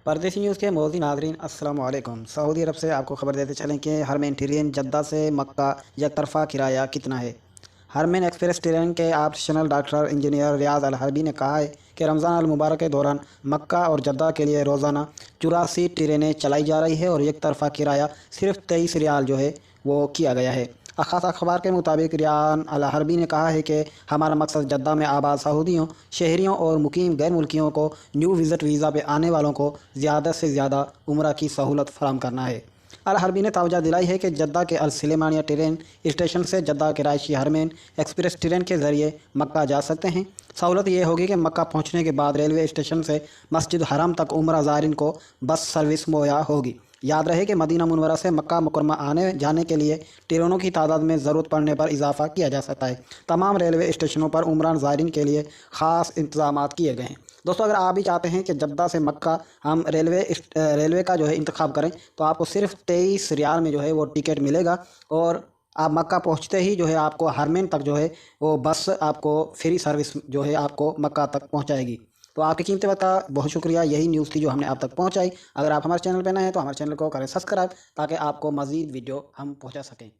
परदेसी न्यूज़ के मोदी नाजरीन अस्सलाम वालेकुम। सऊदी अरब से आपको खबर देते चलें कि हरमैन ट्रेन जद्दा से मक्का एक तरफ़ा किराया कितना है। हरमैन एक्सप्रेस ट्रेन के ऑपरेशनल डॉक्टर इंजीनियर रियाज अल हरबी ने कहा है कि रमज़ान अल मुबारक के दौरान मक्का और जद्दा के लिए रोज़ाना 84 ट्रेनें चलाई जा रही है और एक तरफ़ा किराया सिर्फ 23 रियाल जो है वो किया गया है। ख़ास अखबार के मुताबिक रियान अल हरबी ने कहा है कि हमारा मकसद जद्दा में आबाद सऊदियों, शहरियों और मुकीम गैर मुल्कियों को न्यू विज़िट वीज़ा पे आने वालों को ज़्यादा से ज़्यादा उम्रा की सहूलत फराहम करना है। अल हरबी ने तवज्जो दिलाई है कि जद्दा के अल सलेमानिया ट्रेन स्टेशन से जद्दा के रायशी हरमैन एक्सप्रेस ट्रेन के ज़रिए मक्का जा सकते हैं। सहूलत ये होगी कि मक्का पहुँचने के बाद रेलवे स्टेशन से मस्जिद हराम तक उम्रा ज़ायरीन को बस सर्विस मुहैया होगी। याद रहे कि मदीना मुनव्वरा से मक्का मुकरमा आने जाने के लिए ट्रेनों की तादाद में ज़रूरत पड़ने पर इजाफा किया जा सकता है। तमाम रेलवे स्टेशनों पर उमरान ज़ायरीन के लिए ख़ास इंतजाम किए गए हैं। दोस्तों, अगर आप भी चाहते हैं कि जद्दा से मक्का हम रेलवे का जो है इंतखाब करें तो आपको सिर्फ 23 रियाल में जो है वो टिकट मिलेगा और आप मक्का पहुंचते ही जो है आपको हरमैन तक जो है वो बस आपको फ्री सर्विस जो है आपको मक्का तक पहुंचाएगी। तो आपकी कीमती वक्त का बहुत शुक्रिया। यही न्यूज़ थी जो हमने आप तक पहुंचाई। अगर आप हमारे चैनल पर नए हैं तो हमारे चैनल को करें सब्सक्राइब ताकि आपको मज़ीद वीडियो हम पहुंचा सकें।